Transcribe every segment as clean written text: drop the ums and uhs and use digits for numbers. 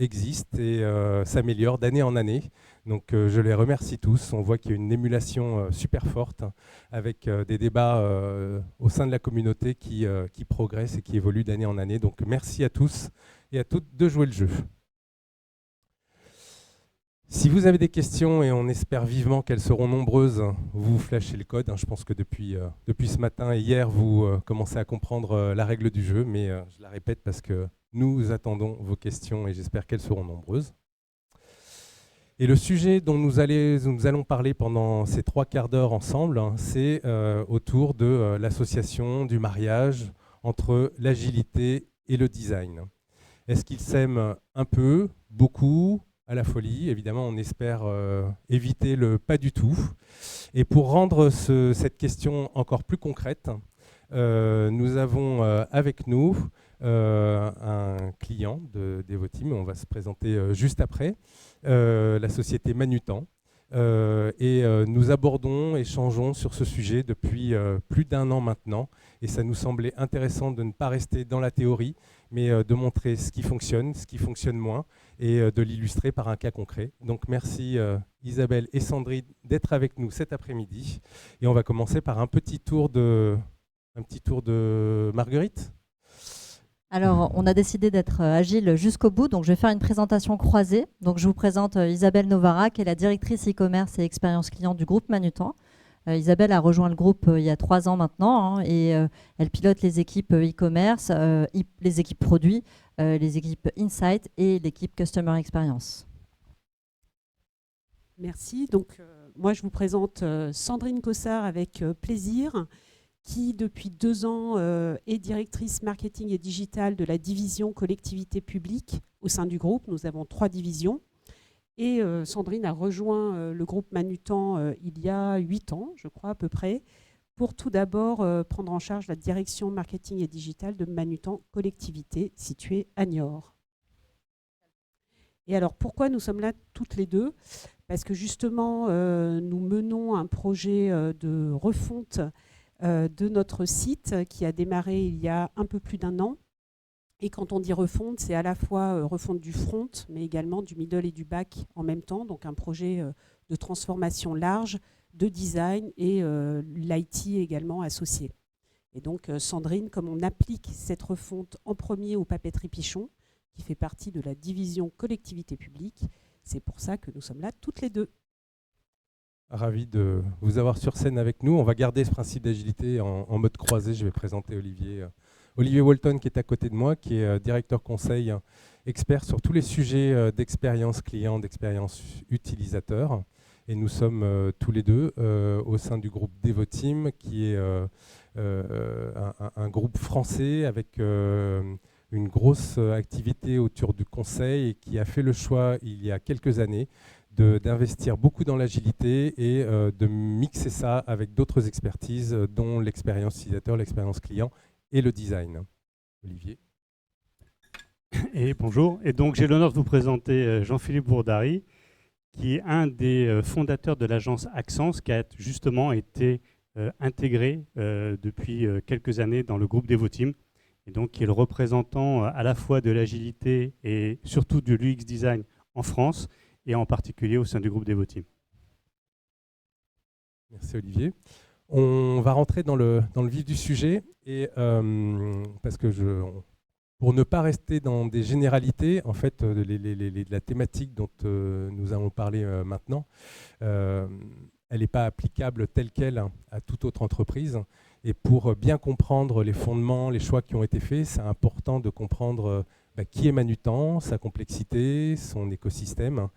existe et s'améliore d'année en année. Donc je les remercie tous. On voit qu'il y a une émulation super forte avec des débats au sein de la communauté qui progressent et qui évoluent d'année en année. Donc merci à tous et à toutes de jouer le jeu. Si vous avez des questions, et on espère vivement qu'elles seront nombreuses, vous flashez le code. Je pense que depuis ce matin et hier, vous commencez à comprendre la règle du jeu, mais je la répète parce que nous attendons vos questions et j'espère qu'elles seront nombreuses. Et le sujet dont nous allons parler pendant ces 3 quarts d'heure ensemble, c'est autour de l'association du mariage entre l'agilité et le design. Est-ce qu'ils s'aiment un peu, beaucoup, à la folie? Évidemment, on espère éviter le pas du tout. Et pour rendre cette question encore plus concrète, nous avons avec nous un client de Devoteam, on va se présenter juste après, la société Manutan. Et nous abordons, échangeons sur ce sujet depuis plus d'1 an maintenant. Et ça nous semblait intéressant de ne pas rester dans la théorie, mais de montrer ce qui fonctionne moins, et de l'illustrer par un cas concret. Donc merci Isabelle et Sandrine d'être avec nous cet après-midi. Et on va commencer par un petit tour de Marguerite. Alors, on a décidé d'être agile jusqu'au bout, donc je vais faire une présentation croisée. Donc, je vous présente Isabelle Novara, qui est la directrice e-commerce et expérience client du groupe Manutan. Isabelle a rejoint le groupe il y a 3 ans maintenant, et elle pilote les équipes e-commerce, les équipes produits, les équipes Insight et l'équipe Customer Experience. Merci. Donc, moi, je vous présente Sandrine Cossard avec plaisir, qui depuis 2 ans est directrice marketing et digital de la division collectivité publique au sein du groupe. Nous avons 3 divisions. Et Sandrine a rejoint le groupe Manutan il y a 8 ans, je crois à peu près, pour tout d'abord prendre en charge la direction marketing et digital de Manutan collectivité située à Niort. Et alors pourquoi nous sommes là toutes les deux? Parce que justement nous menons un projet de refonte de notre site qui a démarré il y a un peu plus d'1 an. Et quand on dit refonte, c'est à la fois refonte du front, mais également du middle et du back en même temps. Donc un projet de transformation large, de design et l'IT également associé. Et donc Sandrine, comme on applique cette refonte en premier au Papeterie Pichon, qui fait partie de la division collectivité publique, c'est pour ça que nous sommes là toutes les deux. Ravi de vous avoir sur scène avec nous. On va garder ce principe d'agilité en mode croisé. Je vais présenter Olivier Walton, qui est à côté de moi, qui est directeur conseil, expert sur tous les sujets d'expérience client, d'expérience utilisateur. Et nous sommes tous les deux au sein du groupe Devoteam, qui est un groupe français avec une grosse activité autour du conseil et qui a fait le choix il y a quelques années d'investir beaucoup dans l'agilité et de mixer ça avec d'autres expertises, dont l'expérience utilisateur, l'expérience client et le design. Olivier. Et bonjour. Et donc j'ai l'honneur de vous présenter Jean-Philippe Bourdary, qui est un des fondateurs de l'agence Accence, qui a justement été intégré depuis quelques années dans le groupe Devoteam, et donc qui est le représentant à la fois de l'agilité et surtout du l'UX design en France, et en particulier au sein du groupe Devoteam. Merci Olivier. On va rentrer dans le vif du sujet, et parce que pour ne pas rester dans des généralités, en fait, la thématique dont nous allons parler maintenant, elle n'est pas applicable telle qu'elle à toute autre entreprise. Et pour bien comprendre les fondements, les choix qui ont été faits, c'est important de comprendre qui est Manutan, sa complexité, son écosystème.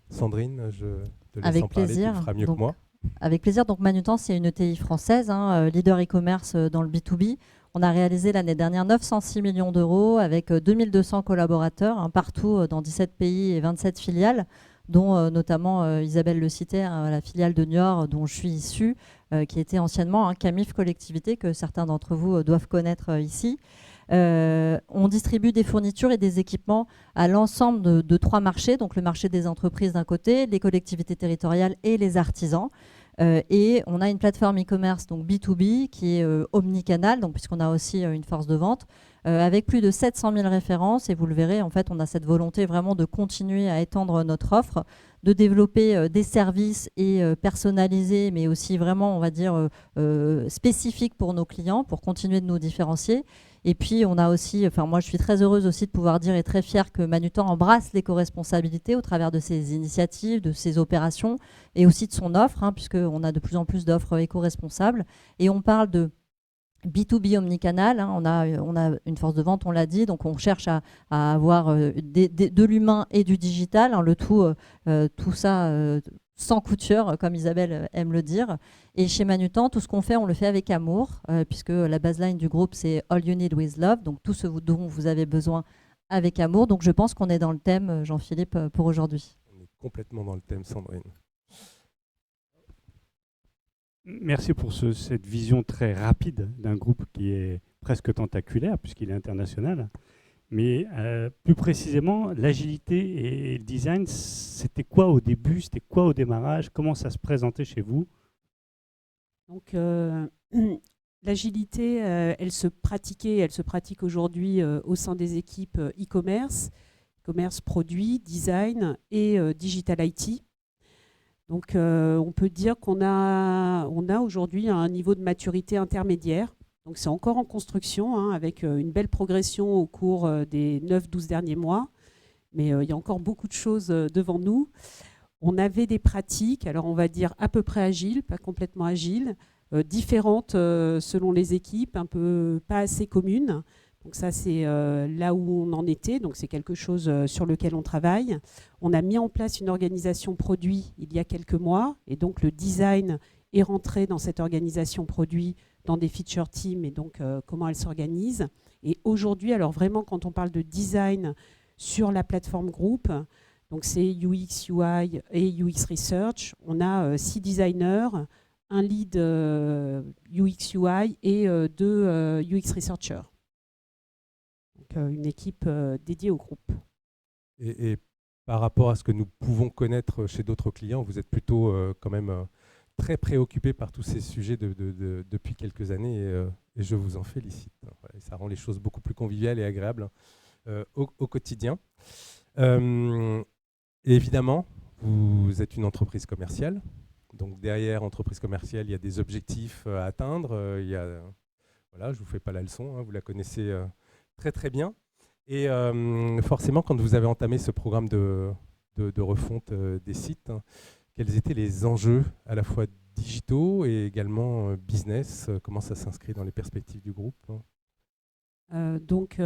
Sandrine, je te laisse en parler, tu le feras mieux que moi. Avec plaisir. Donc Manutan, c'est une ETI française, leader e-commerce dans le B2B. On a réalisé l'année dernière 906 millions d'euros avec 2200 collaborateurs partout dans 17 pays et 27 filiales, dont notamment, Isabelle le citait, la filiale de Niort dont je suis issue, qui était anciennement Camif Collectivité, que certains d'entre vous doivent connaître ici. On distribue des fournitures et des équipements à l'ensemble de 3 marchés, donc le marché des entreprises d'un côté, les collectivités territoriales et les artisans. Et on a une plateforme e-commerce donc B2B qui est omnicanal, donc puisqu'on a aussi une force de vente, avec plus de 700 000 références. Et vous le verrez, en fait, on a cette volonté vraiment de continuer à étendre notre offre, de développer des services et personnalisés, mais aussi vraiment, on va dire, spécifiques pour nos clients, pour continuer de nous différencier. Et puis, on a aussi, enfin, moi, je suis très heureuse aussi de pouvoir dire et très fière que Manutan embrasse l'éco-responsabilité au travers de ses initiatives, de ses opérations et aussi de son offre, hein, puisqu'on a de plus en plus d'offres éco-responsables. Et on parle de B2B omnicanal, hein, on a une force de vente, on l'a dit, donc on cherche à avoir de l'humain et du digital, hein, le tout ça sans couture, comme Isabelle aime le dire. Et chez Manutan, tout ce qu'on fait, on le fait avec amour, puisque la baseline du groupe, c'est All You Need With Love, donc tout ce dont vous avez besoin avec amour. Donc je pense qu'on est dans le thème, Jean-Philippe, pour aujourd'hui. On est complètement dans le thème, Sandrine. Merci pour cette vision très rapide d'un groupe qui est presque tentaculaire, puisqu'il est international. Mais plus précisément, l'agilité et le design, c'était quoi au début? C'était quoi au démarrage? Comment ça se présentait chez vous? Donc, l'agilité, elle se pratique aujourd'hui au sein des équipes e-commerce, commerce produit, design et digital IT. Donc, on peut dire qu'on a aujourd'hui un niveau de maturité intermédiaire. Donc, c'est encore en construction, hein, avec une belle progression au cours des 9-12 derniers mois. Mais il y a encore beaucoup de choses devant nous. On avait des pratiques, alors on va dire à peu près agiles, pas complètement agiles, différentes selon les équipes, un peu pas assez communes. Donc ça, c'est là où on en était. Donc c'est quelque chose sur lequel on travaille. On a mis en place une organisation produit il y a quelques mois. Et donc le design est rentré dans cette organisation produit, dans des feature teams et donc comment elle s'organise. Et aujourd'hui, alors vraiment, quand on parle de design sur la plateforme groupe, donc c'est UX, UI et UX Research, on a 6 designers, un lead UX, UI et 2 UX Researchers. Une équipe dédiée au groupe. Et par rapport à ce que nous pouvons connaître chez d'autres clients, vous êtes plutôt quand même très préoccupé par tous ces sujets depuis quelques années et je vous en félicite. Voilà, ça rend les choses beaucoup plus conviviales et agréables au quotidien. Et évidemment, vous êtes une entreprise commerciale. Donc derrière entreprise commerciale, il y a des objectifs à atteindre. Voilà, je ne vous fais pas la leçon, hein, vous la connaissez très très bien. Et forcément, quand vous avez entamé ce programme de refonte des sites, hein, quels étaient les enjeux à la fois digitaux et également business? Comment ça s'inscrit dans les perspectives du groupe? Donc,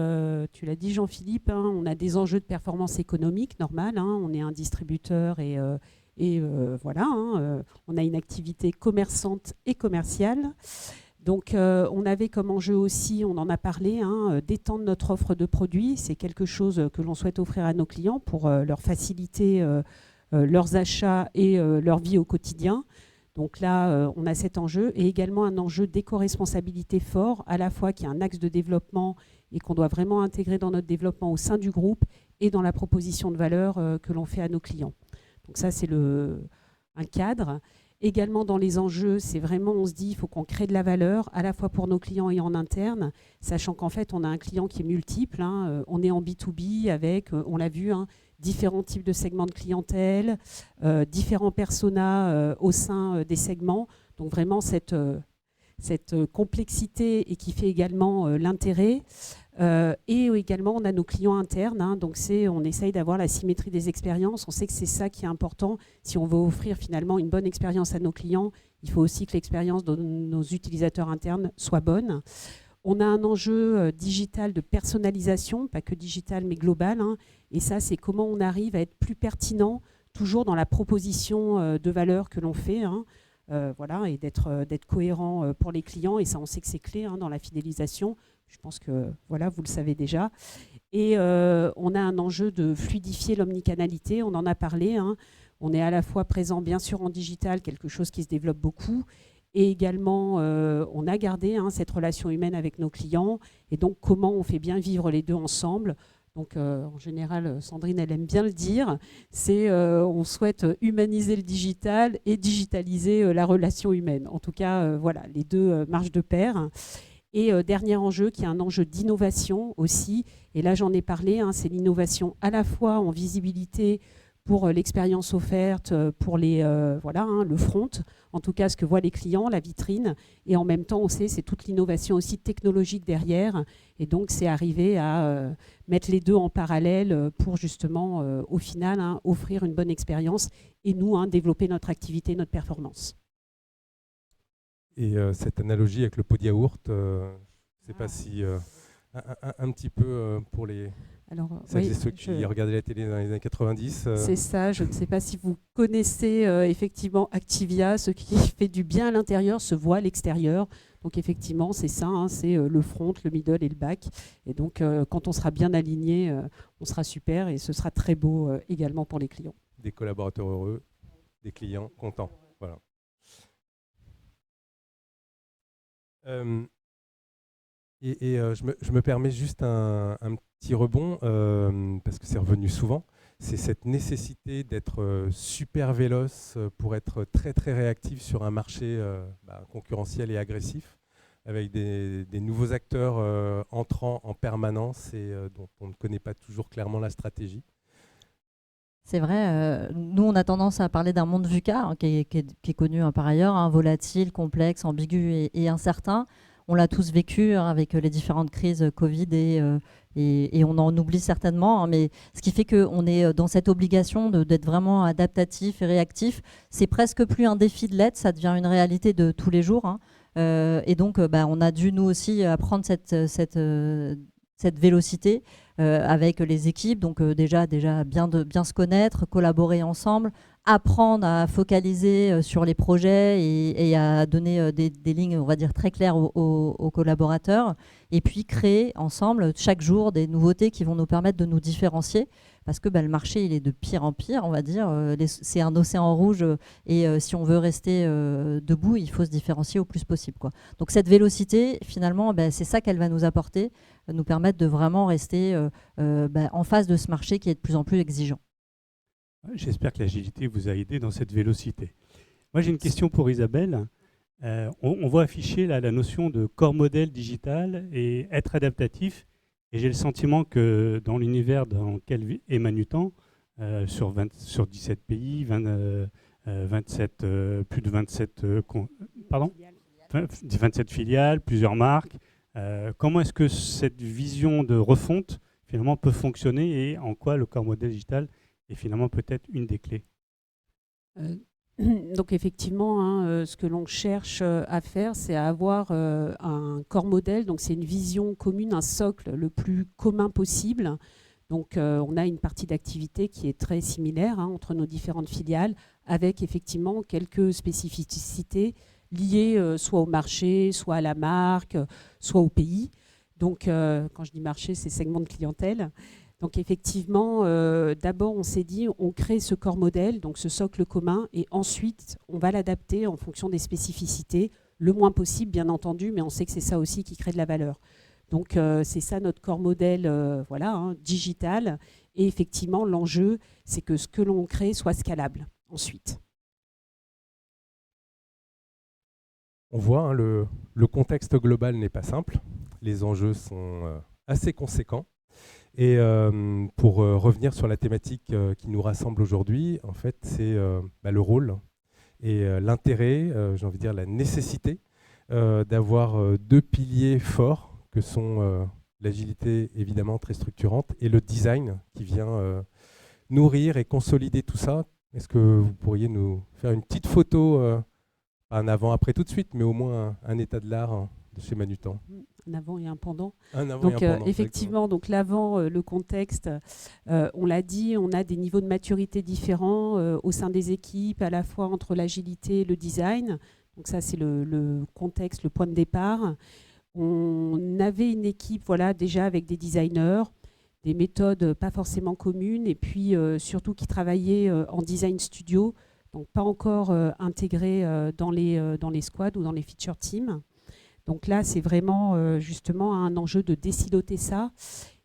tu l'as dit Jean-Philippe, hein, on a des enjeux de performance économique, normal, hein, on est un distributeur et voilà, hein, on a une activité commerçante et commerciale. Donc, on avait comme enjeu aussi, on en a parlé, hein, d'étendre notre offre de produits. C'est quelque chose que l'on souhaite offrir à nos clients pour leur faciliter leurs achats et leur vie au quotidien. Donc là, on a cet enjeu et également un enjeu d'éco-responsabilité fort, à la fois qui est un axe de développement et qu'on doit vraiment intégrer dans notre développement au sein du groupe et dans la proposition de valeur que l'on fait à nos clients. Donc ça, c'est un cadre. Également dans les enjeux, c'est vraiment, on se dit, il faut qu'on crée de la valeur, à la fois pour nos clients et en interne, sachant qu'en fait, on a un client qui est multiple. Hein, on est en B2B avec, on l'a vu, hein, différents types de segments de clientèle, différents personas au sein des segments. Donc vraiment cette complexité et qui fait également l'intérêt. Et également, on a nos clients internes. Hein, donc on essaye d'avoir la symétrie des expériences. On sait que c'est ça qui est important. Si on veut offrir finalement une bonne expérience à nos clients, il faut aussi que l'expérience de nos utilisateurs internes soit bonne. On a un enjeu digital de personnalisation, pas que digital mais global. Hein, et ça, c'est comment on arrive à être plus pertinent, toujours dans la proposition de valeur que l'on fait. Hein, voilà, et d'être cohérent pour les clients. Et ça, on sait que c'est clé hein, dans la fidélisation. Je pense que voilà, vous le savez déjà. Et on a un enjeu de fluidifier l'omnicanalité. On en a parlé. Hein. On est à la fois présent, bien sûr, en digital, quelque chose qui se développe beaucoup. Et également, on a gardé hein, cette relation humaine avec nos clients. Et donc, comment on fait bien vivre les deux ensemble Donc en général, Sandrine, elle aime bien le dire, c'est on souhaite humaniser le digital et digitaliser la relation humaine. En tout cas, voilà, les deux marchent de pair. Et dernier enjeu, qui est un enjeu d'innovation aussi, et là j'en ai parlé, hein, c'est l'innovation à la fois en visibilité pour l'expérience offerte, pour voilà, hein, le front, en tout cas ce que voient les clients, la vitrine, et en même temps on sait c'est toute l'innovation aussi technologique derrière, et donc c'est arriver à mettre les deux en parallèle pour justement au final hein, offrir une bonne expérience et nous hein, développer notre activité, notre performance. Et cette analogie avec le pot de yaourt, je ne sais pas si un petit peu pour les celles et ceux qui regardaient la télé dans les années 90. C'est ça, je ne sais pas si vous connaissez effectivement Activia, ce qui fait du bien à l'intérieur se voit à l'extérieur. Donc effectivement, c'est ça, hein, c'est le front, le middle et le back. Et donc quand on sera bien aligné, on sera super et ce sera très beau également pour les clients. Des collaborateurs heureux, des clients contents. Voilà. Je me permets juste un petit rebond, parce que c'est revenu souvent, c'est cette nécessité d'être super véloce pour être très très réactif sur un marché concurrentiel et agressif, avec des nouveaux acteurs entrant en permanence et dont on ne connaît pas toujours clairement la stratégie. C'est vrai, nous on a tendance à parler d'un monde VUCA hein, qui est connu hein, par ailleurs, hein, volatile, complexe, ambigu et incertain. On l'a tous vécu hein, avec les différentes crises Covid et on en oublie certainement. Hein, mais ce qui fait qu'on est dans cette obligation d'être vraiment adaptatif et réactif. C'est presque plus un défi de l'être, ça devient une réalité de tous les jours. Hein. Et donc on a dû nous aussi apprendre cette vélocité avec les équipes. Donc déjà bien se connaître, collaborer ensemble, apprendre à focaliser sur les projets et à donner des lignes, on va dire, très claires aux collaborateurs. Et puis créer ensemble, chaque jour, des nouveautés qui vont nous permettre de nous différencier. Parce que le marché, il est de pire en pire, on va dire. C'est un océan rouge et si on veut rester debout, il faut se différencier au plus possible, quoi. Donc cette vélocité, finalement, c'est ça qu'elle va nous apporter, nous permettre de vraiment rester en face de ce marché qui est de plus en plus exigeant. J'espère que l'agilité vous a aidé dans cette vélocité. Moi, j'ai une question pour Isabelle. On voit afficher là, la notion de corps modèle digital et être adaptatif. Et j'ai le sentiment que dans l'univers dans lequel est Manutan, sur 17 pays, plus de 27 filiales, plusieurs marques, comment est-ce que cette vision de refonte finalement peut fonctionner et en quoi le corps modèle digital est finalement peut-être une des clés? Donc effectivement, hein, ce que l'on cherche à faire, c'est à avoir un corps modèle. Donc c'est une vision commune, un socle le plus commun possible. Donc on a une partie d'activité qui est très similaire hein, entre nos différentes filiales, avec effectivement quelques spécificités liées soit au marché, soit à la marque, soit au pays. Donc quand je dis marché, c'est segment de clientèle. Donc effectivement, d'abord on s'est dit on crée ce corps modèle, donc ce socle commun, et ensuite on va l'adapter en fonction des spécificités, le moins possible bien entendu, mais on sait que c'est ça aussi qui crée de la valeur. Donc c'est ça notre corps modèle voilà, hein, digital, et effectivement l'enjeu c'est que ce que l'on crée soit scalable ensuite. On voit, hein, le contexte global n'est pas simple, les enjeux sont assez conséquents. Et pour revenir sur la thématique qui nous rassemble aujourd'hui, en fait, c'est le rôle et l'intérêt, j'ai envie de dire la nécessité d'avoir deux piliers forts que sont l'agilité évidemment très structurante et le design qui vient nourrir et consolider tout ça. Est-ce que vous pourriez nous faire une petite photo, pas un avant-après tout de suite, mais au moins un état de l'art de chez Manutan? Un avant et un pendant. Donc effectivement, donc l'avant, le contexte, on l'a dit, on a des niveaux de maturité différents au sein des équipes, à la fois entre l'agilité et le design. Donc ça, c'est le contexte, le point de départ. On avait une équipe voilà, déjà avec des designers, des méthodes pas forcément communes, et puis surtout qui travaillaient en design studio, donc pas encore intégrés dans les squads ou dans les feature teams. Donc là, c'est vraiment justement un enjeu de désiloter ça.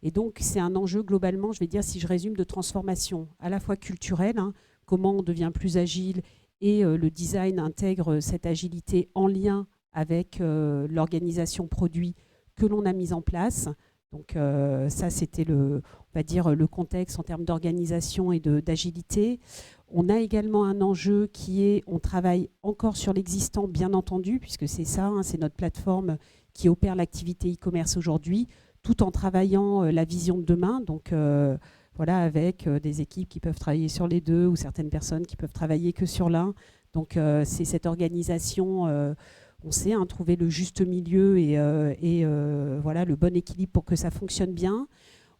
Et donc, c'est un enjeu globalement, je vais dire, si je résume, de transformation, à la fois culturelle, hein, comment on devient plus agile, et le design intègre cette agilité en lien avec l'organisation produit que l'on a mise en place. Donc ça, c'était on va dire, le contexte en termes d'organisation et d'agilité. On a également un enjeu qui est, on travaille encore sur l'existant, bien entendu, puisque c'est ça, hein, c'est notre plateforme qui opère l'activité e-commerce aujourd'hui, tout en travaillant la vision de demain. Donc voilà, avec des équipes qui peuvent travailler sur les deux ou certaines personnes qui peuvent travailler que sur l'un. Donc c'est cette organisation, on sait, hein, trouver le juste milieu et voilà, le bon équilibre pour que ça fonctionne bien.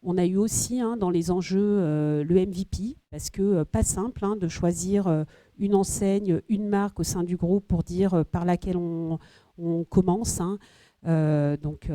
On a eu aussi, hein, dans les enjeux le MVP, parce que pas simple, hein, de choisir une enseigne, une marque au sein du groupe pour dire par laquelle on commence, hein. Donc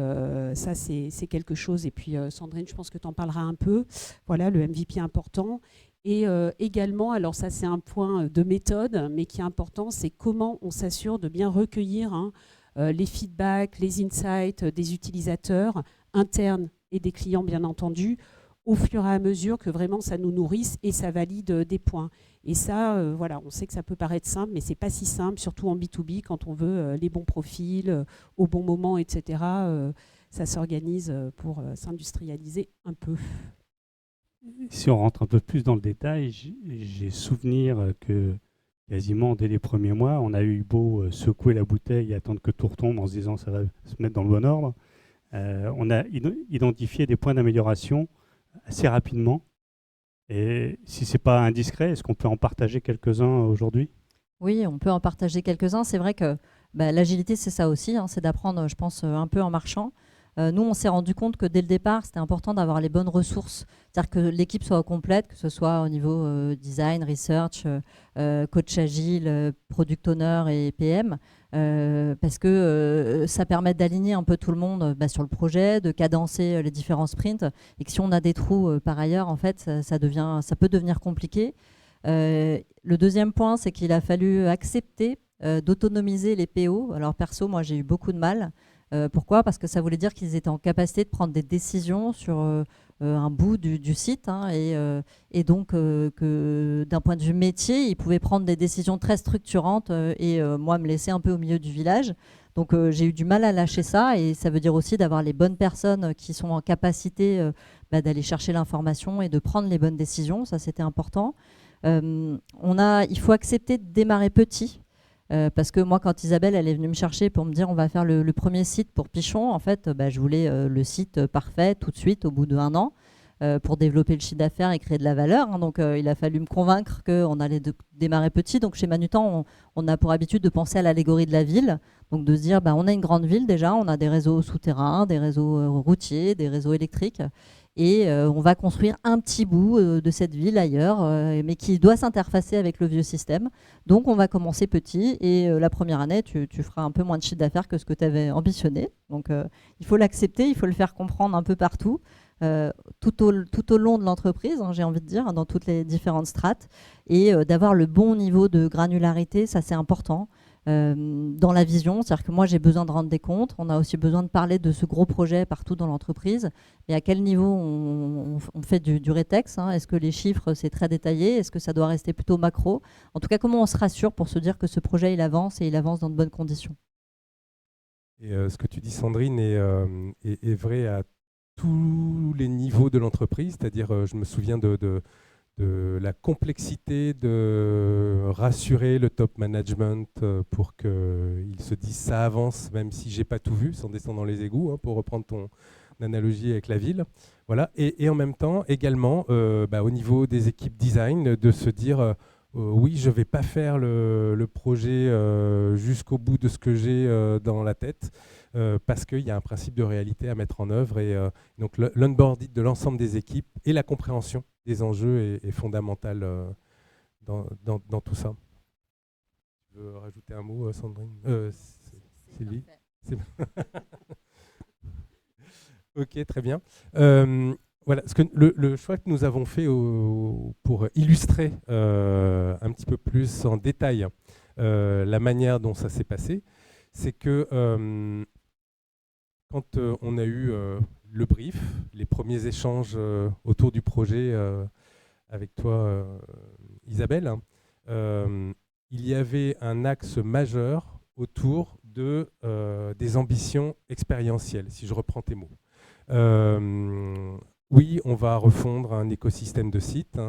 ça, c'est quelque chose. Et puis Sandrine, je pense que tu en parleras un peu. Voilà, le MVP important. Et également, alors ça c'est un point de méthode, mais qui est important, c'est comment on s'assure de bien recueillir, hein, les feedbacks, les insights des utilisateurs internes et des clients bien entendu, au fur et à mesure que vraiment ça nous nourrisse et ça valide des points. Et ça, voilà, on sait que ça peut paraître simple, mais c'est pas si simple, surtout en B2B, quand on veut les bons profils, au bon moment, etc. Ça s'organise pour s'industrialiser un peu. Si on rentre un peu plus dans le détail, j'ai souvenir que quasiment dès les premiers mois, on a eu beau secouer la bouteille et attendre que tout retombe en se disant ça va se mettre dans le bon ordre. On a identifié des points d'amélioration assez rapidement. Et si ce n'est pas indiscret, est-ce qu'on peut en partager quelques-uns aujourd'hui ? Oui, on peut en partager quelques-uns. C'est vrai que l'agilité, c'est ça aussi, hein, c'est d'apprendre, je pense, un peu en marchant. Nous, on s'est rendu compte que dès le départ, c'était important d'avoir les bonnes ressources. C'est-à-dire que l'équipe soit complète, que ce soit au niveau design, research, coach agile, product owner et PM, parce que ça permet d'aligner un peu tout le monde sur le projet, de cadencer les différents sprints. Et que si on a des trous par ailleurs, en fait, ça peut devenir compliqué. Le deuxième point, c'est qu'il a fallu accepter d'autonomiser les PO. Alors perso, moi, j'ai eu beaucoup de mal. Pourquoi ? Parce que ça voulait dire qu'ils étaient en capacité de prendre des décisions sur un bout du site, hein, et donc que d'un point de vue métier, ils pouvaient prendre des décisions très structurantes et moi me laisser un peu au milieu du village. Donc j'ai eu du mal à lâcher ça, et ça veut dire aussi d'avoir les bonnes personnes qui sont en capacité d'aller chercher l'information et de prendre les bonnes décisions. Ça, c'était important. Il faut accepter de démarrer petit. Parce que moi, quand Isabelle elle est venue me chercher pour me dire on va faire le premier site pour Pichon, en fait, je voulais le site parfait tout de suite au bout d'1 an pour développer le chiffre d'affaires et créer de la valeur, hein. Donc il a fallu me convaincre qu'on allait démarrer petit. Donc chez Manutan, on a pour habitude de penser à l'allégorie de la ville, donc de se dire on a une grande ville déjà, on a des réseaux souterrains, des réseaux routiers, des réseaux électriques. Et on va construire un petit bout de cette ville ailleurs, mais qui doit s'interfacer avec le vieux système. Donc on va commencer petit, et la première année, tu feras un peu moins de chiffre d'affaires que ce que tu avais ambitionné. Donc il faut l'accepter, il faut le faire comprendre un peu partout, tout au long de l'entreprise, hein, j'ai envie de dire, dans toutes les différentes strates, et d'avoir le bon niveau de granularité, ça c'est important. Dans la vision, c'est-à-dire que moi j'ai besoin de rendre des comptes, on a aussi besoin de parler de ce gros projet partout dans l'entreprise, et à quel niveau on fait du rétex, hein. Est-ce que les chiffres c'est très détaillé, est-ce que ça doit rester plutôt macro? En tout cas, comment on se rassure pour se dire que ce projet il avance, et il avance dans de bonnes conditions? Et ce que tu dis, Sandrine, est vrai à tous les niveaux de l'entreprise, c'est-à-dire je me souviens de la complexité de rassurer le top management pour qu'ils se disent ça avance, même si j'ai pas tout vu, sans descendre dans les égouts, hein, pour reprendre ton analogie avec la ville. Voilà. Et en même temps, également, au niveau des équipes design, de se dire oui, je ne vais pas faire le projet jusqu'au bout de ce que j'ai dans la tête, parce qu'il y a un principe de réalité à mettre en œuvre. Et donc l'onboarding de l'ensemble des équipes et la compréhension des enjeux est fondamentale dans tout ça. Tu veux rajouter un mot, Sandrine, Sylvie? Ok, très bien. Voilà, le choix que nous avons fait pour illustrer un petit peu plus en détail la manière dont ça s'est passé, c'est que quand on a eu le brief, les premiers échanges autour du projet avec toi, Isabelle, il y avait un axe majeur autour des ambitions expérientielles, si je reprends tes mots. Oui, on va refondre un écosystème de sites.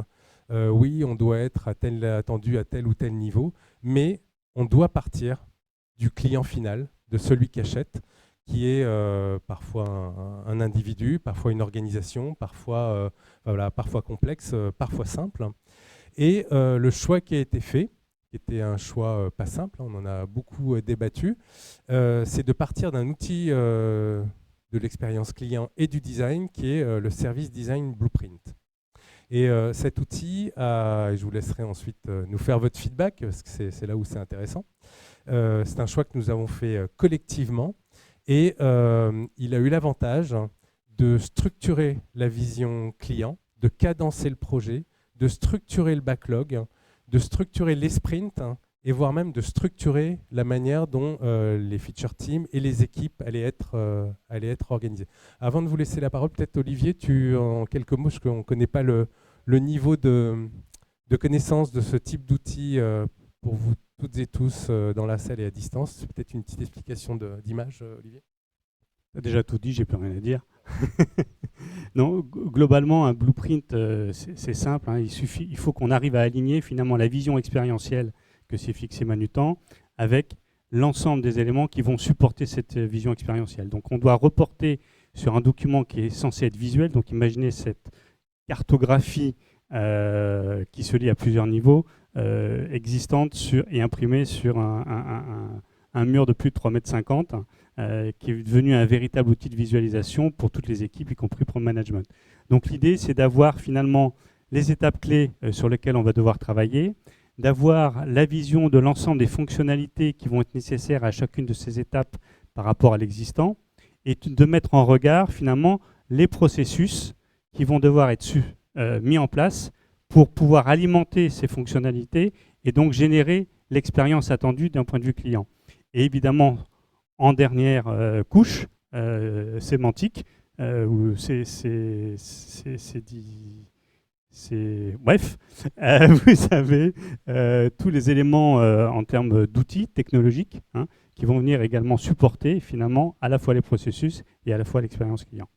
Oui, on doit être attendu à tel ou tel niveau, mais on doit partir du client final, de celui qui achète, qui est parfois un individu, parfois une organisation, parfois complexe, parfois simple. Et le choix qui a été fait, qui était un choix pas simple, on en a beaucoup débattu, c'est de partir d'un outil de l'expérience client et du design qui est le Service Design Blueprint. Et cet outil, et je vous laisserai ensuite nous faire votre feedback, parce que c'est là où c'est intéressant, c'est un choix que nous avons fait collectivement, et il a eu l'avantage de structurer la vision client, de cadencer le projet, de structurer le backlog, de structurer les sprints, et voire même de structurer la manière dont les feature teams et les équipes allaient être organisées. Avant de vous laisser la parole, peut-être Olivier, en quelques mots, parce qu'on ne connaît pas le niveau de connaissance de ce type d'outil pour vous toutes et tous dans la salle et à distance. Peut-être une petite explication d'image, Olivier. Tu as déjà tout dit, j'ai plus rien à dire. Non, globalement, un blueprint, c'est simple. Hein, il faut qu'on arrive à aligner finalement la vision expérientielle que s'est fixé Manutan avec l'ensemble des éléments qui vont supporter cette vision expérientielle. Donc on doit reporter sur un document qui est censé être visuel. Donc imaginez cette cartographie qui se lie à plusieurs niveaux, existante et imprimée sur un mur de plus de 3,50 m, qui est devenu un véritable outil de visualisation pour toutes les équipes, y compris pour le management. Donc l'idée, c'est d'avoir finalement les étapes clés sur lesquelles on va devoir travailler, d'avoir la vision de l'ensemble des fonctionnalités qui vont être nécessaires à chacune de ces étapes par rapport à l'existant, et de mettre en regard finalement les processus qui vont devoir être mis en place pour pouvoir alimenter ces fonctionnalités et donc générer l'expérience attendue d'un point de vue client. Et évidemment, en dernière couche sémantique, bref, vous avez tous les éléments en termes d'outils technologiques qui vont venir également supporter finalement à la fois les processus et à la fois l'expérience client.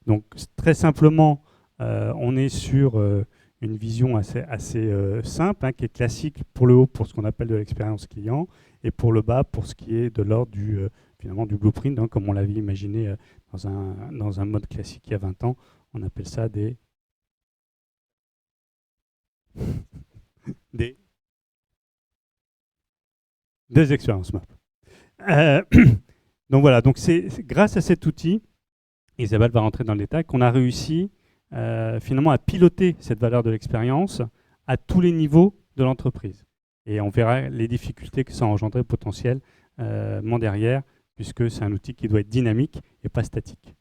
Donc très simplement, on est sur une vision assez simple, qui est classique pour le haut pour ce qu'on appelle de l'expérience client et pour le bas pour ce qui est de l'ordre finalement du blueprint, comme on l'avait imaginé dans un mode classique il y a 20 ans. On appelle ça des expériences maps. Donc voilà, donc c'est grâce à cet outil, Isabelle va rentrer dans le détail, qu'on a réussi finalement à piloter cette valeur de l'expérience à tous les niveaux de l'entreprise. Et on verra les difficultés que ça a engendré potentiellement derrière, puisque c'est un outil qui doit être dynamique et pas statique.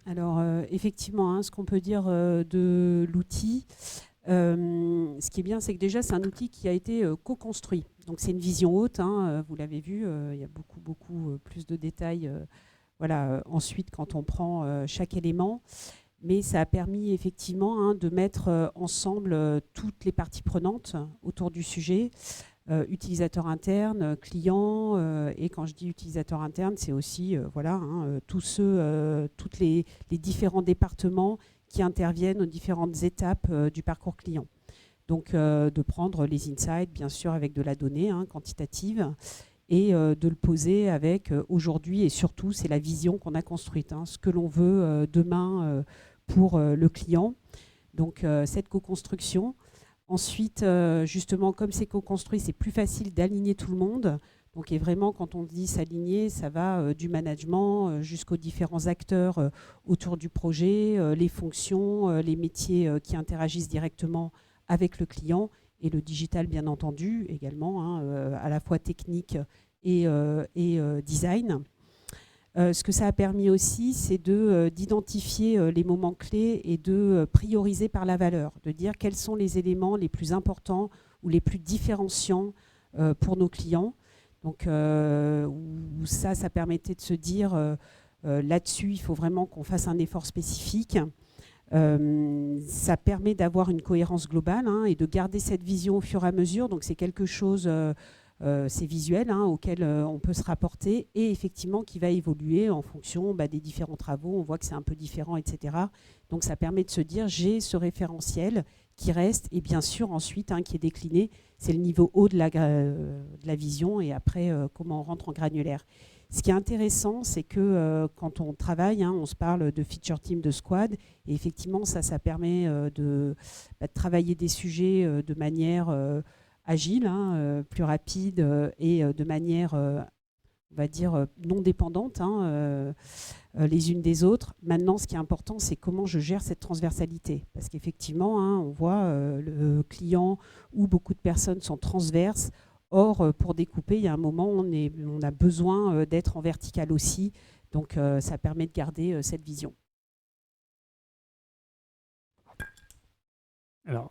Alors effectivement, ce qu'on peut dire de l'outil, ce qui est bien, c'est que déjà c'est un outil qui a été co-construit. Donc c'est une vision haute, vous l'avez vu, il y a beaucoup plus de détails ensuite quand on prend chaque élément. Mais ça a permis effectivement de mettre ensemble toutes les parties prenantes autour du sujet, utilisateurs internes, clients, et quand je dis utilisateurs internes, c'est aussi tous les différents départements qui interviennent aux différentes étapes du parcours client. Donc de prendre les insights, bien sûr, avec de la donnée quantitative, et de le poser avec aujourd'hui, et surtout, c'est la vision qu'on a construite, ce que l'on veut demain pour le client. Donc cette co-construction. Ensuite, justement, comme c'est co-construit, c'est plus facile d'aligner tout le monde. Donc, et vraiment, quand on dit s'aligner, ça va du management jusqu'aux différents acteurs autour du projet, les fonctions, les métiers qui interagissent directement avec le client, et le digital, bien entendu, également, à la fois technique et design. Ce que ça a permis aussi, c'est d'identifier les moments clés et de prioriser par la valeur, de dire quels sont les éléments les plus importants ou les plus différenciants pour nos clients. Donc, où ça permettait de se dire, là-dessus, il faut vraiment qu'on fasse un effort spécifique. Ça permet d'avoir une cohérence globale et de garder cette vision au fur et à mesure. Donc, c'est quelque chose, c'est visuel, auquel on peut se rapporter et effectivement qui va évoluer en fonction des différents travaux. On voit que c'est un peu différent, etc. Donc, ça permet de se dire, j'ai ce référentiel qui reste et bien sûr ensuite qui est décliné. C'est le niveau haut de la vision et après comment on rentre en granulaire. Ce qui est intéressant, c'est que quand on travaille, on se parle de feature team, de squad, et effectivement ça permet de travailler des sujets de manière agile, plus rapide et de manière, on va dire, non dépendante les unes des autres. Maintenant, ce qui est important, c'est comment je gère cette transversalité. Parce qu'effectivement, on voit le client où beaucoup de personnes sont transverses. Or, pour découper, il y a un moment où on a besoin d'être en vertical aussi. Donc, ça permet de garder cette vision. Alors,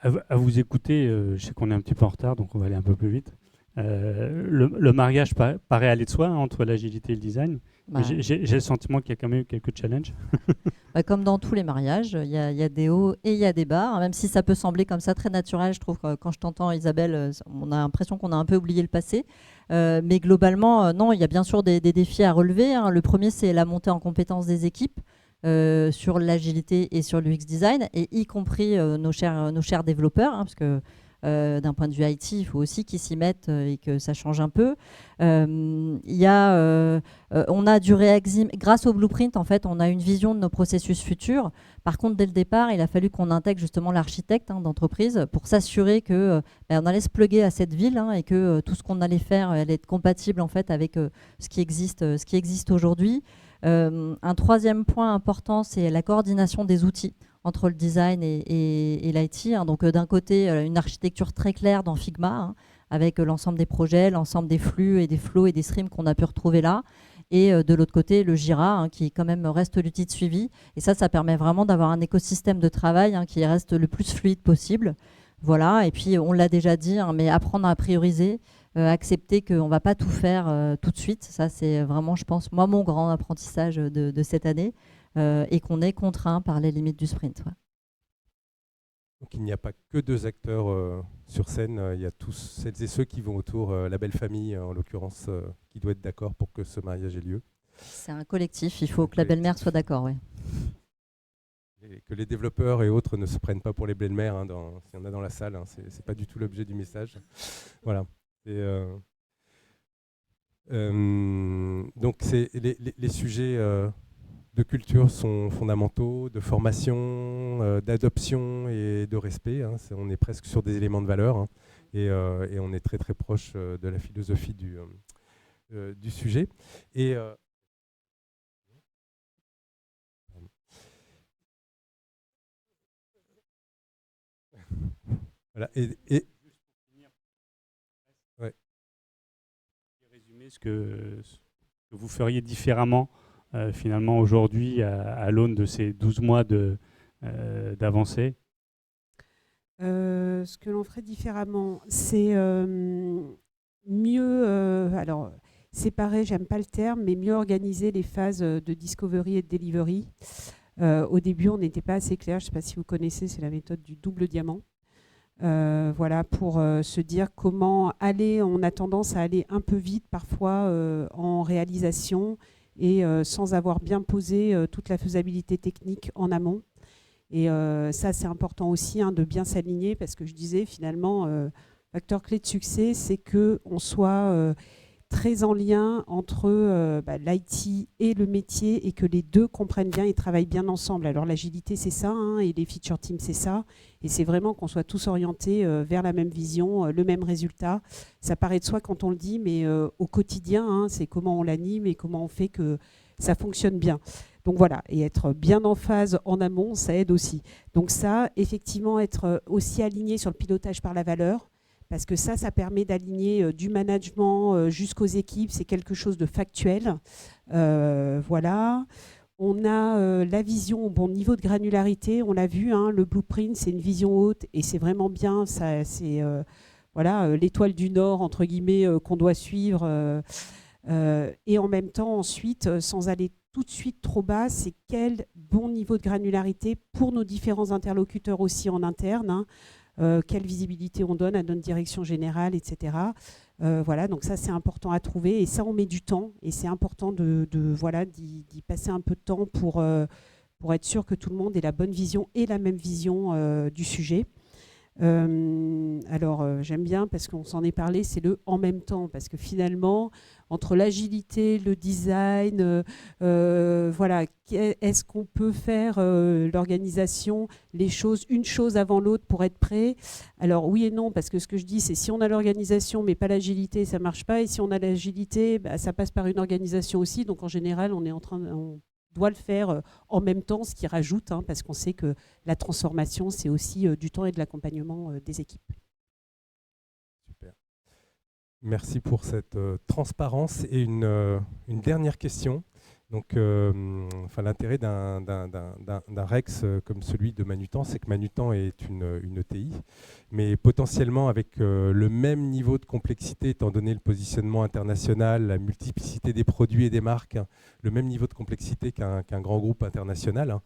à vous écouter, je sais qu'on est un petit peu en retard, donc on va aller un peu plus vite. Le mariage paraît aller de soi entre l'agilité et le design. J'ai le sentiment qu'il y a quand même eu quelques challenges. Comme dans tous les mariages, il y a des hauts et il y a des bas. Même si ça peut sembler comme ça très naturel, je trouve que quand je t'entends, Isabelle, on a l'impression qu'on a un peu oublié le passé. Mais globalement, non, il y a bien sûr des défis à relever. Le premier, c'est la montée en compétence des équipes sur l'agilité et sur l'UX design, et y compris nos chers développeurs, parce que d'un point de vue IT, il faut aussi qu'ils s'y mettent et que ça change un peu. On a du Reaxim. Grâce au blueprint, en fait, on a une vision de nos processus futurs. Par contre, dès le départ, il a fallu qu'on intègre justement l'architecte d'entreprise pour s'assurer que on allait se plugger à cette ville et que tout ce qu'on allait faire allait être compatible en fait avec ce qui existe aujourd'hui. Un troisième point important, c'est la coordination des outils entre le design et l'IT. Donc d'un côté, une architecture très claire dans Figma, avec l'ensemble des projets, l'ensemble des flux et des flows et des streams qu'on a pu retrouver là. Et de l'autre côté, le Jira, qui quand même reste l'outil de suivi. Et ça permet vraiment d'avoir un écosystème de travail qui reste le plus fluide possible. Voilà, et puis on l'a déjà dit, mais apprendre à prioriser, accepter qu'on ne va pas tout faire tout de suite. Ça, c'est vraiment, je pense, moi, mon grand apprentissage de cette année. Et qu'on est contraint par les limites du sprint. Ouais. Donc il n'y a pas que deux acteurs sur scène, il y a tous celles et ceux qui vont autour, la belle famille en l'occurrence, qui doit être d'accord pour que ce mariage ait lieu. C'est un collectif, il faut que la belle-mère soit d'accord. Ouais. Et que les développeurs et autres ne se prennent pas pour les belles-mères, s'il y en a dans la salle, c'est pas du tout l'objet du message. Voilà. Donc les sujets de culture sont fondamentaux, de formation, d'adoption et de respect. On est presque sur des éléments de valeur et on est très très proche de la philosophie du sujet. Et voilà. Ouais. Résumer ce que vous feriez différemment finalement aujourd'hui à l'aune de ces 12 mois d'avancée. Ce que l'on ferait différemment, c'est mieux, alors séparer, j'aime pas le terme, mais mieux organiser les phases de discovery et de delivery. Au début, on n'était pas assez clair, je ne sais pas si vous connaissez, c'est la méthode du double diamant. Voilà, pour se dire comment aller, on a tendance à aller un peu vite parfois en réalisation et sans avoir bien posé toute la faisabilité technique en amont. Et ça, c'est important aussi de bien s'aligner parce que je disais finalement, facteur clé de succès, c'est qu'on soit très en lien entre l'IT et le métier et que les deux comprennent bien et travaillent bien ensemble. Alors l'agilité, c'est ça, et les feature teams, c'est ça. Et c'est vraiment qu'on soit tous orientés vers la même vision, le même résultat. Ça paraît de soi quand on le dit, mais au quotidien, c'est comment on l'anime et comment on fait que ça fonctionne bien. Donc voilà, et être bien en phase en amont, ça aide aussi. Donc ça, effectivement, être aussi aligné sur le pilotage par la valeur, parce que ça permet d'aligner du management jusqu'aux équipes, c'est quelque chose de factuel. Voilà. On a la vision au bon niveau de granularité, on l'a vu, le blueprint, c'est une vision haute et c'est vraiment bien, voilà, l'étoile du Nord, entre guillemets, qu'on doit suivre. Et en même temps, ensuite, sans aller tout de suite trop bas, c'est quel bon niveau de granularité pour nos différents interlocuteurs aussi en interne, hein, quelle visibilité on donne à notre direction générale, etc. Voilà, donc ça c'est important à trouver et ça on met du temps et c'est important voilà, d'y passer un peu de temps pour être sûr que tout le monde ait la bonne vision et la même vision du sujet. Alors j'aime bien parce qu'on s'en est parlé, c'est le en même temps, parce que finalement entre l'agilité, le design, voilà, est-ce qu'on peut faire l'organisation, les choses, une chose avant l'autre pour être prêt? Alors oui et non, parce que ce que je dis, c'est si on a l'organisation mais pas l'agilité, ça marche pas, et si on a l'agilité, bah, ça passe par une organisation aussi, donc en général on doit le faire en même temps, ce qui rajoute, hein, parce qu'on sait que la transformation, c'est aussi du temps et de l'accompagnement des équipes. Super. Merci pour cette transparence. Et une dernière question. Donc, l'intérêt d'un REX comme celui de Manutan, c'est que Manutan est une ETI, mais potentiellement avec le même niveau de complexité, étant donné le positionnement international, la multiplicité des produits et des marques, hein, le même niveau de complexité qu'un grand groupe international.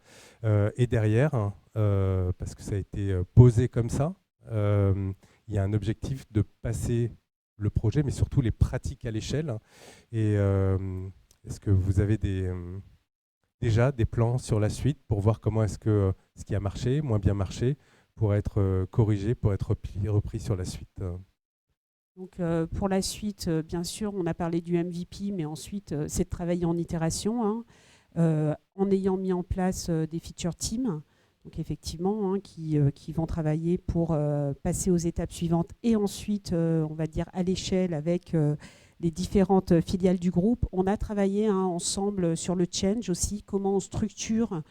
Hein, et derrière, parce que ça a été posé comme ça, il y a un objectif de passer le projet, mais surtout les pratiques à l'échelle. Et est-ce que vous avez déjà des plans sur la suite pour voir comment est-ce que ce qui a marché, moins bien marché, pourrait être corrigé, pour être repris sur la suite? Donc, pour la suite, bien sûr, on a parlé du MVP, mais ensuite, c'est de travailler en itération, hein, en ayant mis en place des feature teams, donc effectivement, hein, qui vont travailler pour passer aux étapes suivantes et ensuite, on va dire, à l'échelle avec les différentes filiales du groupe. On a travaillé ensemble sur le change aussi, comment on structure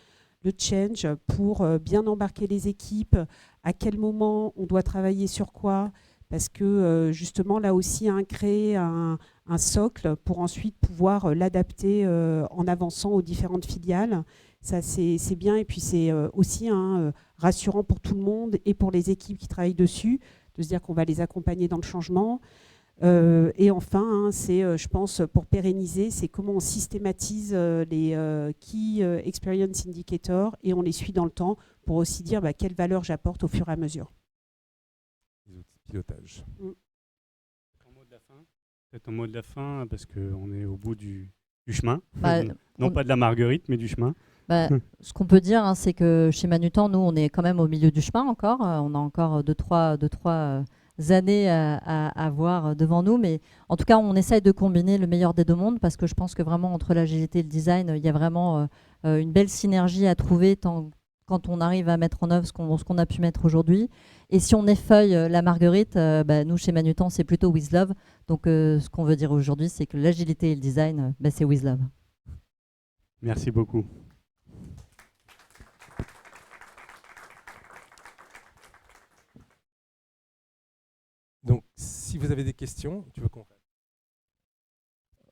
le change pour bien embarquer les équipes, à quel moment on doit travailler sur quoi, parce que justement là aussi, créer un socle pour ensuite pouvoir l'adapter en avançant aux différentes filiales. Ça, c'est bien, et puis c'est aussi rassurant pour tout le monde et pour les équipes qui travaillent dessus, de se dire qu'on va les accompagner dans le changement. Et enfin, c'est, je pense, pour pérenniser, c'est comment on systématise les Key Experience Indicators et on les suit dans le temps pour aussi dire quelle valeur j'apporte au fur et à mesure. Les outils de pilotage. Peut-être en mot de la fin, parce qu'on est au bout du chemin. Bah, non pas de la marguerite, mais du chemin. Bah, ce qu'on peut dire, c'est que chez Manutan, nous, on est quand même au milieu du chemin encore. On a encore deux, trois années à voir devant nous. Mais en tout cas, on essaye de combiner le meilleur des deux mondes parce que je pense que vraiment, entre l'agilité et le design, il y a vraiment une belle synergie à trouver quand on arrive à mettre en œuvre ce qu'on a pu mettre aujourd'hui. Et si on effeuille la marguerite, nous, chez Manutan, c'est plutôt with love. Donc, ce qu'on veut dire aujourd'hui, c'est que l'agilité et le design, c'est with love. Merci beaucoup. Donc, si vous avez des questions, tu veux qu'on fasse?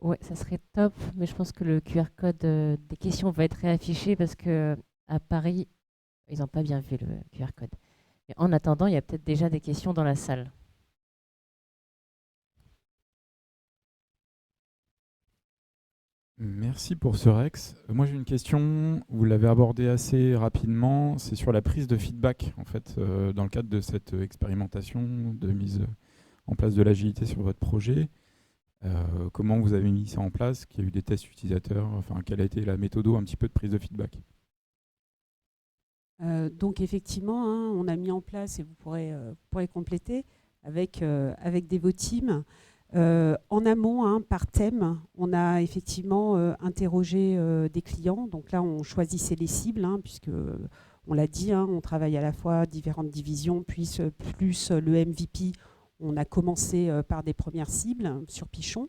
Ouais, ça serait top, mais je pense que le QR code des questions va être réaffiché parce que à Paris, ils n'ont pas bien vu le QR code. Mais en attendant, il y a peut-être déjà des questions dans la salle. Merci pour ce Rex. Moi j'ai une question, vous l'avez abordé assez rapidement, c'est sur la prise de feedback en fait, dans le cadre de cette expérimentation de mise en place de l'agilité sur votre projet. Comment vous avez mis ça en place? Qu'il y a eu des tests utilisateurs, enfin quelle a été la méthode un petit peu de prise de feedback? Donc effectivement, on a mis en place, et vous pourrez compléter, avec Devoteam. En amont, par thème, on a effectivement interrogé des clients. Donc là, on choisissait les cibles, puisque on l'a dit, on travaille à la fois différentes divisions, plus le MVP. On a commencé par des premières cibles sur Pichon.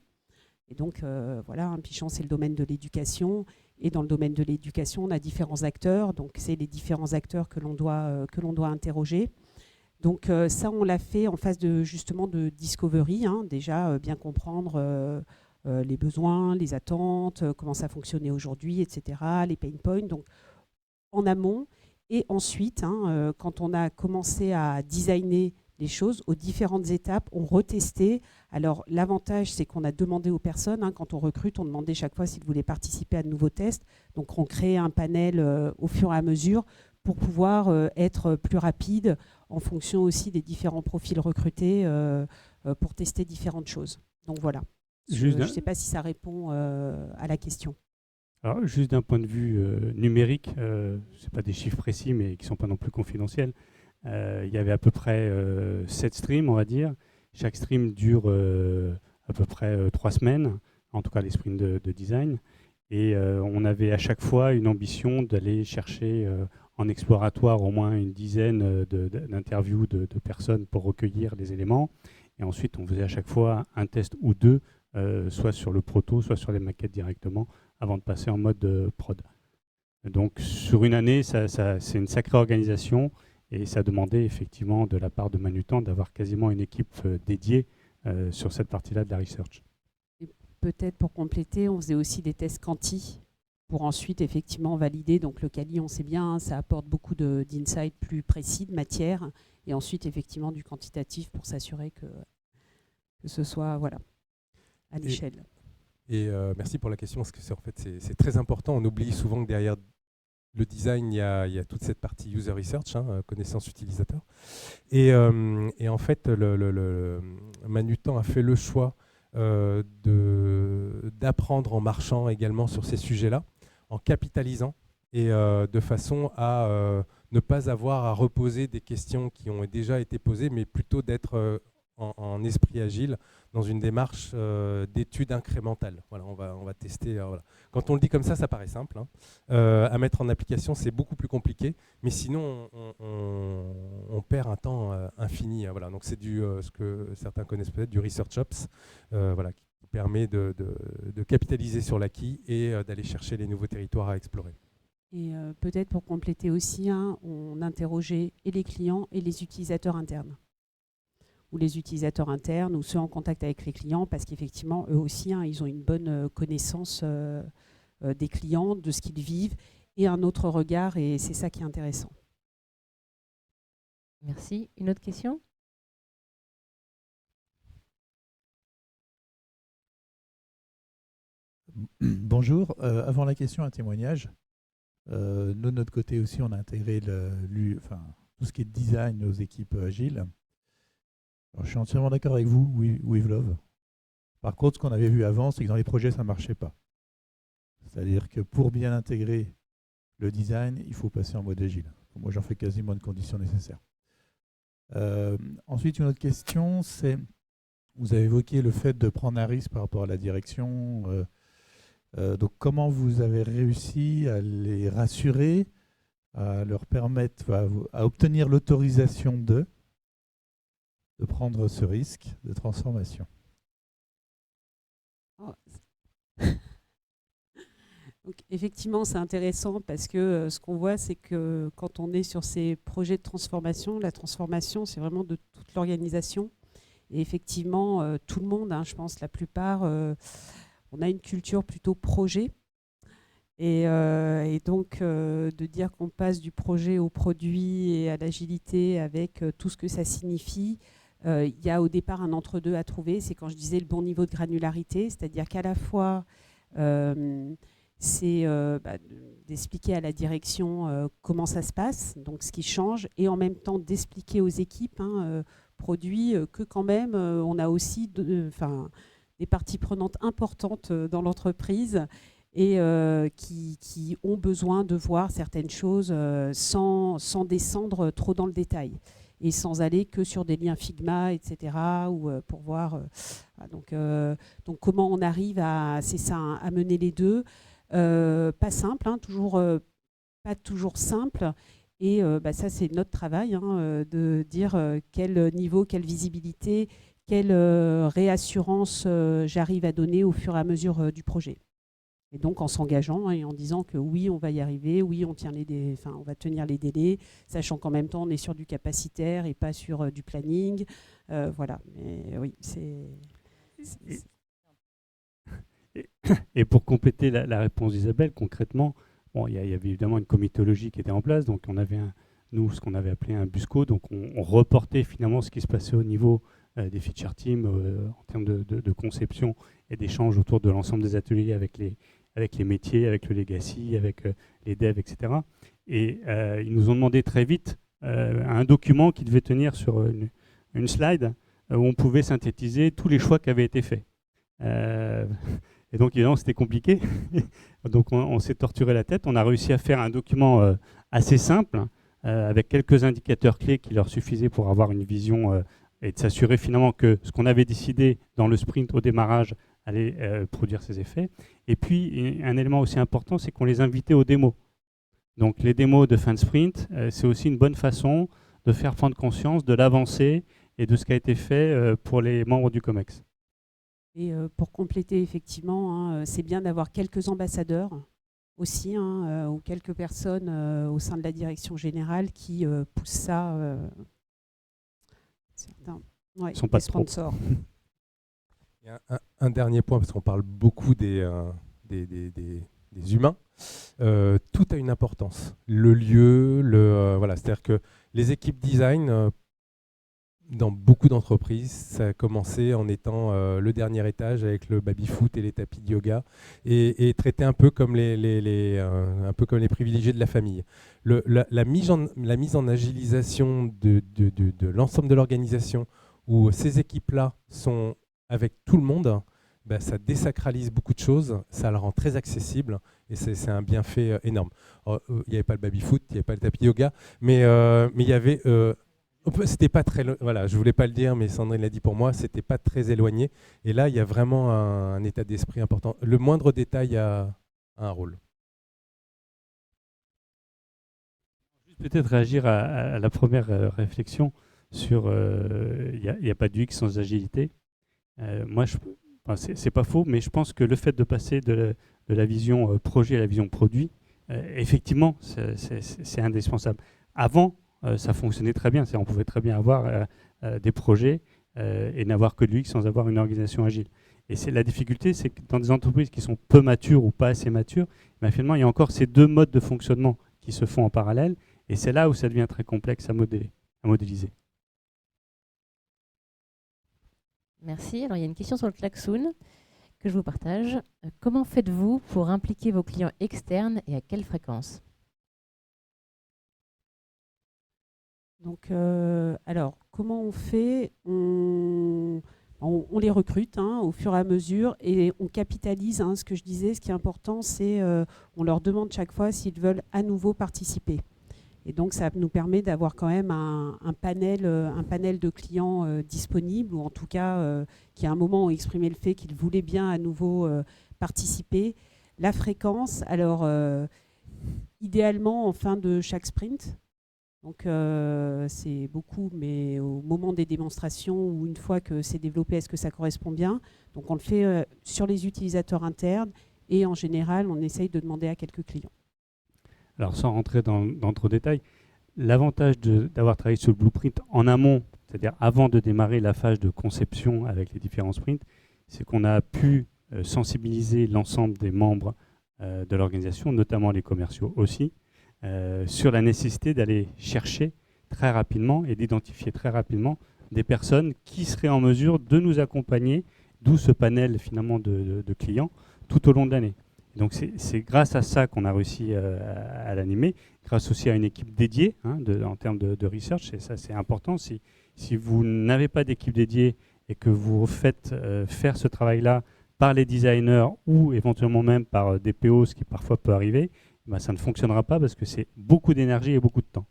Et donc, voilà, Pichon, c'est le domaine de l'éducation. Et dans le domaine de l'éducation, on a différents acteurs. Donc, c'est les différents acteurs que l'on doit interroger. Donc, ça, on l'a fait en phase justement de discovery. Déjà, bien comprendre les besoins, les attentes, comment ça fonctionnait aujourd'hui, etc., les pain points. Donc, en amont. Et ensuite, quand on a commencé à designer les choses aux différentes étapes, on retestait. Alors l'avantage, c'est qu'on a demandé aux personnes, quand on recrute, on demandait chaque fois s'ils voulaient participer à de nouveaux tests. Donc on créait un panel au fur et à mesure pour pouvoir être plus rapide en fonction aussi des différents profils recrutés pour tester différentes choses. Donc voilà. Je ne sais pas si ça répond à la question. Alors, juste d'un point de vue numérique, ce n'est pas des chiffres précis, mais qui ne sont pas non plus confidentiels. Il y avait à peu près 7 streams, on va dire. Chaque stream dure à peu près 3 semaines, en tout cas les sprints de design. Et on avait à chaque fois une ambition d'aller chercher en exploratoire au moins une dizaine d'interviews de personnes pour recueillir les éléments. Et ensuite, on faisait à chaque fois un test ou deux, soit sur le proto, soit sur les maquettes directement, avant de passer en mode prod. Donc sur une année, c'est une sacrée organisation et ça demandait effectivement de la part de Manutan d'avoir quasiment une équipe dédiée sur cette partie-là de la research. Et peut-être pour compléter, on faisait aussi des tests quanti pour ensuite effectivement valider. Donc le quali, on sait bien, ça apporte beaucoup d'insights plus précis, de matière, et ensuite effectivement du quantitatif pour s'assurer que ce soit voilà, à l'échelle. Et merci pour la question, parce que c'est très important. On oublie souvent que derrière le design, il y a toute cette partie user research, connaissance utilisateur. Et en fait, Manutan a fait le choix d'apprendre en marchant également sur ces sujets-là, en capitalisant, et de façon à ne pas avoir à reposer des questions qui ont déjà été posées, mais plutôt d'être en esprit agile dans une démarche d'étude incrémentale. Voilà, on va tester. Voilà. Quand on le dit comme ça paraît simple. À mettre en application, c'est beaucoup plus compliqué, mais sinon, on perd un temps infini. Voilà. Donc c'est ce que certains connaissent peut-être, du Research Ops, voilà, qui permet de capitaliser sur l'acquis et d'aller chercher les nouveaux territoires à explorer. Et peut-être pour compléter aussi, on interrogeait et les clients et les utilisateurs internes. Ou les utilisateurs internes, ou ceux en contact avec les clients, parce qu'effectivement, eux aussi, ils ont une bonne connaissance des clients, de ce qu'ils vivent, et un autre regard, et c'est ça qui est intéressant. Merci. Une autre question ? Bonjour. Avant la question, un témoignage. Nous, de notre côté aussi, on a intégré tout ce qui est design aux équipes agiles. Alors, je suis entièrement d'accord avec vous, with love. Par contre, ce qu'on avait vu avant, c'est que dans les projets, ça ne marchait pas. C'est-à-dire que pour bien intégrer le design, il faut passer en mode agile. Moi, j'en fais quasiment une condition nécessaire. Ensuite, une autre question, c'est, vous avez évoqué le fait de prendre un risque par rapport à la direction. Donc, comment vous avez réussi à les rassurer, à leur permettre, à obtenir l'autorisation de prendre ce risque de transformation? Donc, effectivement, c'est intéressant parce que ce qu'on voit, c'est que quand on est sur ces projets de transformation, la transformation, c'est vraiment de toute l'organisation. Et effectivement, tout le monde, je pense, la plupart, on a une culture plutôt projet. Et donc, de dire qu'on passe du projet au produit et à l'agilité avec tout ce que ça signifie, il y a au départ un entre-deux à trouver. C'est quand je disais le bon niveau de granularité, c'est-à-dire qu'à la fois, c'est d'expliquer à la direction comment ça se passe, donc ce qui change, et en même temps d'expliquer aux équipes produits que quand même, on a aussi des parties prenantes importantes dans l'entreprise et qui ont besoin de voir certaines choses sans descendre trop dans le détail et sans aller que sur des liens Figma, etc. ou pour voir. Donc comment on arrive à mener les deux. Pas simple, pas toujours simple. Et ça, c'est notre travail, de dire quel niveau, quelle visibilité, quelle réassurance j'arrive à donner au fur et à mesure du projet. Et donc en s'engageant et en disant que oui, on va y arriver, oui, on va tenir les délais, sachant qu'en même temps, on est sur du capacitaire et pas sur du planning. Voilà, mais oui, c'est... Et pour compléter la réponse d'Isabelle, concrètement, il y avait évidemment une comitologie qui était en place, donc on avait nous, ce qu'on avait appelé un busco. Donc, on reportait finalement ce qui se passait au niveau des feature teams en termes de conception et d'échange autour de l'ensemble des ateliers avec les métiers, avec le legacy, avec les devs, etc. Et ils nous ont demandé très vite un document qui devait tenir sur une slide où on pouvait synthétiser tous les choix qui avaient été faits. Et donc, évidemment, c'était compliqué. Donc, on s'est torturé la tête. On a réussi à faire un document assez simple, avec quelques indicateurs clés qui leur suffisaient pour avoir une vision et de s'assurer finalement que ce qu'on avait décidé dans le sprint au démarrage allait produire ses effets. Et puis, un élément aussi important, c'est qu'on les invitait aux démos. Donc, les démos de fin de sprint, c'est aussi une bonne façon de faire prendre conscience de l'avancée et de ce qui a été fait pour les membres du COMEX. Et pour compléter, effectivement, c'est bien d'avoir quelques ambassadeurs aussi, ou quelques personnes au sein de la direction générale qui poussent ça. Certains, ouais, ils sont pas les sponsors. Il y a un dernier point, parce qu'on parle beaucoup des humains. Tout a une importance. Le lieu, voilà, c'est-à-dire que les équipes design, dans beaucoup d'entreprises, ça a commencé en étant le dernier étage avec le baby-foot et les tapis de yoga et traité un peu comme un peu comme les privilégiés de la famille. La mise en agilisation de l'ensemble de l'organisation, où ces équipes-là sont avec tout le monde, ben, ça désacralise beaucoup de choses, ça le rend très accessible et c'est un bienfait énorme. Il n'y avait pas le baby-foot, il n'y avait pas le tapis de yoga, mais il y avait... c'était pas très, voilà, je voulais pas le dire, mais Sandrine l'a dit pour moi, c'était pas très éloigné. Et là, il y a vraiment un état d'esprit important. Le moindre détail a un rôle. Juste peut-être réagir à la première réflexion sur il n'y a pas d'UX sans agilité. Moi, c'est pas faux, mais je pense que le fait de passer de la vision projet à la vision produit, effectivement, c'est indispensable. Avant, ça fonctionnait très bien. On pouvait très bien avoir des projets et n'avoir que de l'UX sans avoir une organisation agile. Et la difficulté, c'est que dans des entreprises qui sont peu matures ou pas assez matures, ben finalement, il y a encore ces deux modes de fonctionnement qui se font en parallèle. Et c'est là où ça devient très complexe à modéliser. Merci. Alors, il y a une question sur le klaxoon que je vous partage. Comment faites-vous pour impliquer vos clients externes et à quelle fréquence ? Donc, alors, comment on fait ? On les recrute au fur et à mesure et on capitalise. Ce que je disais, ce qui est important, c'est on leur demande chaque fois s'ils veulent à nouveau participer. Et donc, ça nous permet d'avoir quand même un panel de clients disponibles, ou en tout cas qui à un moment ont exprimé le fait qu'ils voulaient bien à nouveau participer. La fréquence, alors idéalement en fin de chaque sprint. Donc c'est beaucoup, mais au moment des démonstrations ou une fois que c'est développé, est-ce que ça correspond bien ? Donc on le fait sur les utilisateurs internes et en général, on essaye de demander à quelques clients. Alors sans rentrer dans trop de détails, l'avantage d'avoir travaillé sur le blueprint en amont, c'est-à-dire avant de démarrer la phase de conception avec les différents sprints, c'est qu'on a pu sensibiliser l'ensemble des membres de l'organisation, notamment les commerciaux aussi, sur la nécessité d'aller chercher très rapidement et d'identifier très rapidement des personnes qui seraient en mesure de nous accompagner, d'où ce panel finalement de clients tout au long de l'année. Donc c'est grâce à ça qu'on a réussi à l'animer, grâce aussi à une équipe dédiée en termes de research, et ça c'est important. Si vous n'avez pas d'équipe dédiée et que vous faites faire ce travail-là par les designers ou éventuellement même par des PO, ce qui parfois peut arriver, ben ça ne fonctionnera pas parce que c'est beaucoup d'énergie et beaucoup de temps.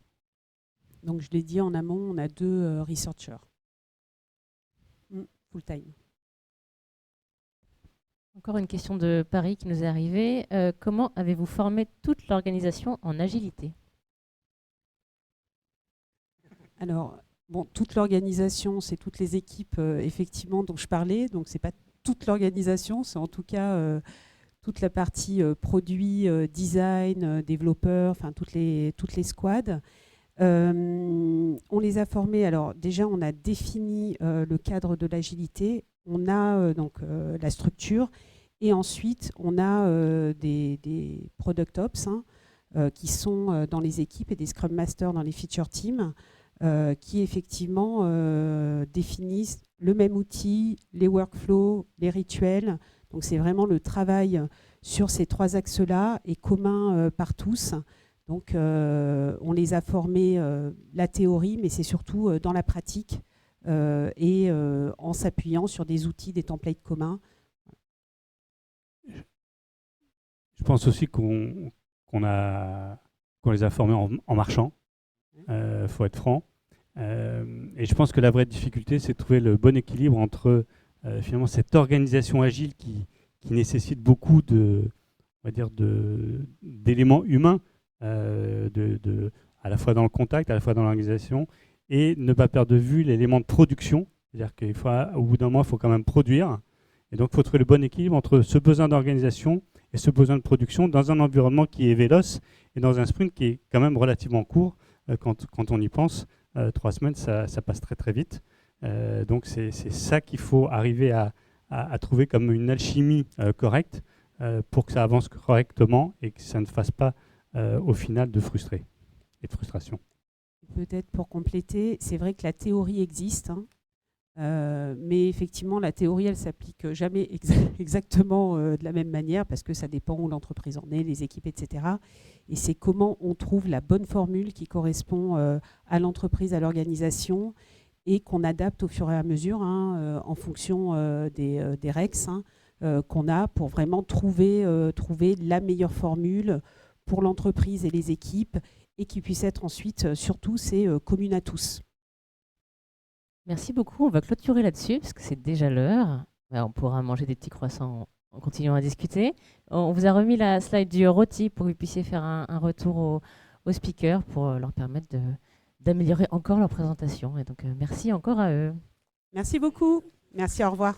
Donc je l'ai dit en amont, on a 2 researchers full-time. Encore une question de Paris qui nous est arrivée. Comment avez-vous formé toute l'organisation en agilité ? Alors, bon, toute l'organisation, c'est toutes les équipes effectivement dont je parlais. Donc, ce n'est pas toute l'organisation, c'est en tout cas toute la partie produit, design, développeurs, enfin toutes les squads. On les a formés. Alors, déjà, on a défini le cadre de l'agilité. On a donc la structure et ensuite on a des product ops qui sont dans les équipes et des Scrum Masters dans les feature teams qui effectivement définissent le même outil, les workflows, les rituels. Donc c'est vraiment le travail sur ces 3 axes-là est commun par tous. Donc on les a formés la théorie, mais c'est surtout dans la pratique et en s'appuyant sur des outils, des templates communs. Je pense aussi qu'on les a formés en marchant. Faut être franc. Et je pense que la vraie difficulté, c'est de trouver le bon équilibre entre finalement cette organisation agile qui nécessite beaucoup d'éléments humains, à la fois dans le contact, à la fois dans l'organisation, et ne pas perdre de vue l'élément de production. C'est-à-dire qu'au bout d'un moment, il faut quand même produire. Et donc, il faut trouver le bon équilibre entre ce besoin d'organisation et ce besoin de production dans un environnement qui est véloce et dans un sprint qui est quand même relativement court. Quand on y pense, 3 semaines, ça passe très très vite. Donc c'est ça qu'il faut arriver à trouver comme une alchimie correcte pour que ça avance correctement et que ça ne fasse pas au final de frustrer et de frustration. Peut-être pour compléter, c'est vrai que la théorie existe, mais effectivement la théorie elle s'applique jamais exactement de la même manière parce que ça dépend où l'entreprise en est, les équipes, etc. Et c'est comment on trouve la bonne formule qui correspond à l'entreprise, à l'organisation et qu'on adapte au fur et à mesure en fonction des REX qu'on a pour vraiment trouver la meilleure formule pour l'entreprise et les équipes et qui puisse être ensuite, surtout, c'est commune à tous. Merci beaucoup. On va clôturer là-dessus parce que c'est déjà l'heure. On pourra manger des petits croissants en continuant à discuter. On vous a remis la slide du rôti pour que vous puissiez faire un retour aux speakers pour leur permettre d'améliorer encore leur présentation. Et donc, merci encore à eux. Merci beaucoup. Merci, au revoir.